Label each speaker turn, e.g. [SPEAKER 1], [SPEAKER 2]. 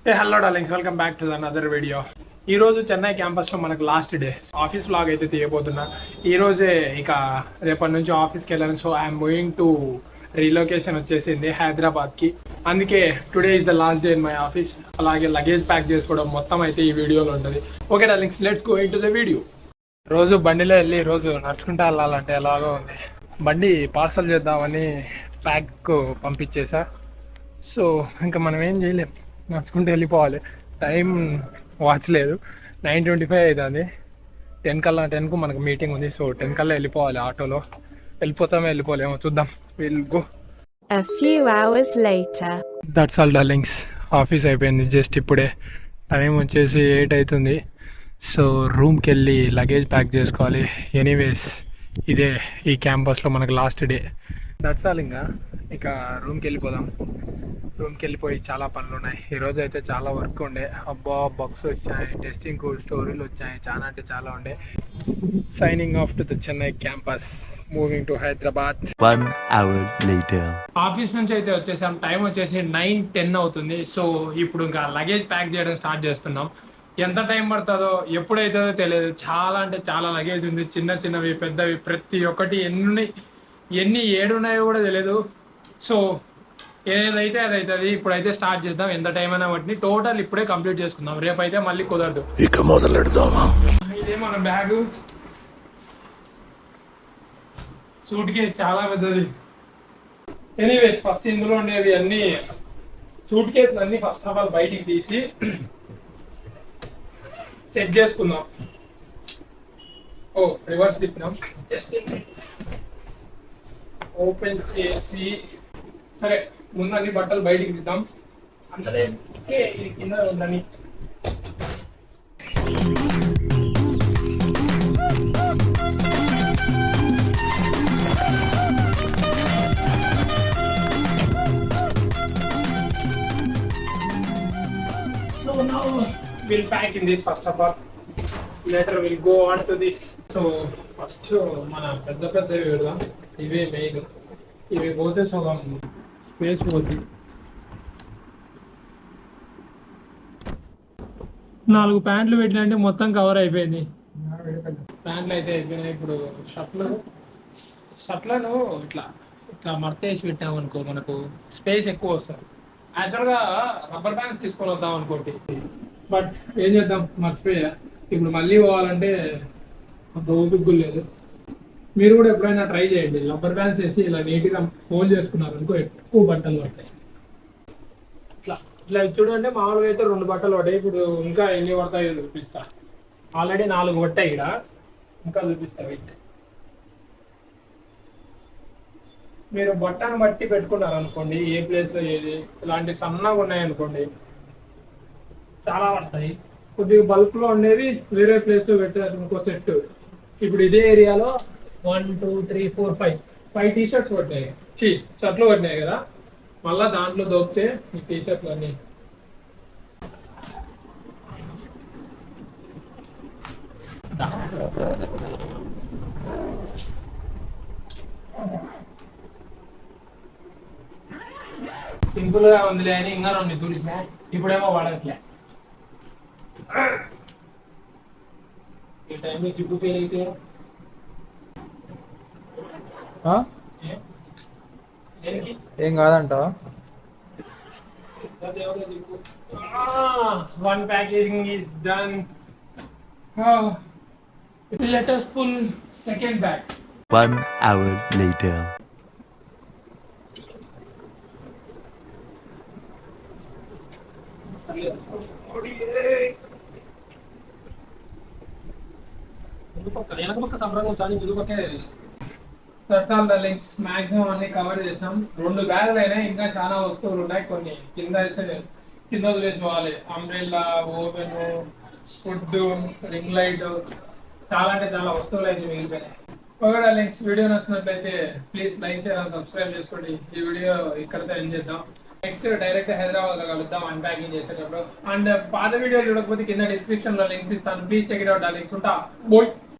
[SPEAKER 1] Hello darlings, welcome back to another video. ఈ రోజు చెన్నై క్యాంపస్లో మనకు లాస్ట్ డే ఆఫీస్ వ్లాగ్ అయితే తీయబోతున్నా. ఈ రోజే ఇక రేపటి నుంచి ఆఫీస్కి వెళ్ళాను. So I'm going to relocation వచ్చేసింది హైదరాబాద్కి. అందుకే today is the last day in my office. అలాగే లగేజ్ ప్యాక్ చేసుకోవడం మొత్తం అయితే ఈ వీడియోలో ఉంటుంది. Okay darlings, let's go in to the video. రోజు బండిలో వెళ్ళి రోజు నడుచుకుంటూ వెళ్ళాలంటే ఎలాగో ఉంది. బండి పార్సల్ చేద్దామని ప్యాక్ పంపించేసా. సో ఇంకా మనం ఏం చేయలేం, నడుచుకుంటూ వెళ్ళిపోవాలి. టైం వాచ్ లేదు, 9:25 అవుతుంది. 10కు మనకు మీటింగ్ ఉంది. సో 10 కల్లా వెళ్ళిపోవాలి. ఆటోలో వెళ్ళిపోలేమో చూద్దాం. Will go.
[SPEAKER 2] A few hours later.
[SPEAKER 1] That's all darlings, office అయిపోయింది జస్ట్ ఇప్పుడే. టైం వచ్చేసి 8 అవుతుంది. సో రూమ్కి వెళ్ళి లగేజ్ ప్యాక్ చేసుకోవాలి. ఎనీవేస్ ఇదే ఈ క్యాంపస్లో మనకు లాస్ట్ డే. That's all. ఇక రూమ్కి వెళ్ళిపోదాం. రూమ్కి వెళ్ళిపోయి చాలా పనులు ఉన్నాయి. ఈరోజు అయితే చాలా వర్క్ ఉండే. అబ్బా, బగ్స్ వచ్చాయి, టెస్టింగ్ స్టోరీలు వచ్చాయి, చాలా అంటే చాలా ఉండే. Signing off to the Chennai campus, moving to Hyderabad.
[SPEAKER 3] 1 hour later.
[SPEAKER 1] Office నుంచి అయితే వచ్చేసాం. టైం వచ్చేసి 9:10 అవుతుంది. సో ఇప్పుడు ఇంకా లగేజ్ ప్యాక్ చేయడం స్టార్ట్ చేస్తున్నాం. ఎంత టైం పడుతుందో ఎప్పుడైతుందో తెలియదు. చాలా అంటే చాలా లగేజ్ ఉంది, చిన్నవి పెద్దవి ప్రతి ఒక్కటి ఎన్ని ఏడున్నాయో కూడా తెలియదు. సో ఏదైతే అది అవుతుంది. ఇప్పుడైతే స్టార్ట్ చేద్దాం. ఎంత టైం అయినా బట్టి టోటల్ ఇప్పుడే కంప్లీట్ చేసుకుందాం. రేపైతే మళ్ళీ కుదరదు.
[SPEAKER 3] ఇక మొదలెడదామా?
[SPEAKER 1] ఇదే మన బ్యాగు. సూట్ కేసు చాలా పెద్దది. ఎనీవే ఫస్ట్ ఇందులో ఉండేవి అన్ని సూట్ కేసులు అన్ని ఫస్ట్ ఆఫ్ ఆల్ బయటికి తీసి సెట్ చేసుకుందాం. ఓ రివర్స్ తిప్పినాం. జస్ట్ ఓపెన్ చేసి, సరే ముందు అన్ని బట్టలు బయటికి తీద్దాం. అంటే ఇది కింద ఉందని. So now we'll pack in this first of all. Later we'll go on to this. So first మన పెద్దవి పెడదాం. ఇవే మెయిన్. ఇవి పోతే సగం స్పేస్ పోతుంది. 4 ప్యాంట్లు పెట్టినంటే మొత్తం కవర్ అయిపోయింది. ప్యాంట్లు అయితే అయిపోయినాయి. ఇప్పుడు షర్ట్లను ఇట్లా మడతేసి పెట్టామనుకో మనకు స్పేస్ ఎక్కువ వస్తుంది. యాక్చువల్గా రబ్బర్ బ్యాండ్స్ తీసుకొని వద్దాం అనుకోండి, బట్ ఏం చేద్దాం, మర్చిపోయా. ఇప్పుడు మళ్ళీ పోవాలంటే అంత ఓపిక లేదు. మీరు కూడా ఎప్పుడైనా ట్రై చేయండి. రబ్బర్ బ్యాండ్స్ వేసి ఇలా నీట్గా ఫోల్డ్ చేసుకున్నారు అనుకో ఎక్కువ బట్టలు పడతాయి. ఇట్లా చూడండి, మామూలుగా అయితే 2 బట్టలు పడ్డాయి. ఇప్పుడు ఇంకా ఎన్ని పడతాయో చూపిస్తా. ఆల్రెడీ 4 పట్టాయి. ఇక్కడ ఇంకా చూపిస్తా. వెయిట్. మీరు బట్టను బట్టి పెట్టుకున్నారు అనుకోండి, ఏ ప్లేస్లో ఏది ఇలాంటి సన్నగా ఉన్నాయనుకోండి చాలా పడతాయి. కొద్దిగా బల్క్లో ఉండేవి వేరే ప్లేస్లో పెట్టారు ఇంకో సెట్. ఇప్పుడు ఇదే ఏరియాలో 1 2 3 4 5 టీషర్ట్స్ పట్టినాయి. షర్ట్లు పట్టినాయి కదా, మళ్ళీ దాంట్లో దొరికితే ఈ టీషర్ట్లు అన్నీ. సింపుల్ గా ఉందిలే అని ఇంకా 2 తుడిసినా. ఇప్పుడేమో పడట్లే. ఈ టైంలో జిప్పు ఫెయిల్ అయితే
[SPEAKER 4] ఏం కాదంట.
[SPEAKER 1] 1 packaging is done. Let us pull second bag.
[SPEAKER 3] 1 hour later.
[SPEAKER 1] Maximum అన్ని కవర్ చేసినాం. 2 బ్యాగులు అయినాయి, ఇంకా చాలా వస్తువులు ఉన్నాయి. కొన్ని కింద వదిలేసుకోవాలి. Umbrella, oven, food, ring light, చాలా అంటే చాలా వస్తువులు అయితే మిగిలిపోయినాయి. ఓకే డార్లింగ్స్, వీడియో నచ్చినట్లయితే please like, share and subscribe చేసుకోండి. ఈ వీడియో ఇక్కడితో ఎండ్ చేద్దాం. నెక్స్ట్ డైరెక్ట్ హైదరాబాద్లో కలుద్దాం అన్ప్యాకింగ్ చేసేటప్పుడు. అండ్ పాత వీడియోలు చూడకపోతే కింద డిస్క్రిప్షన్లో లింక్స్ ఇస్తాను. Please check it out darlings. ఉంటా. బోయ్.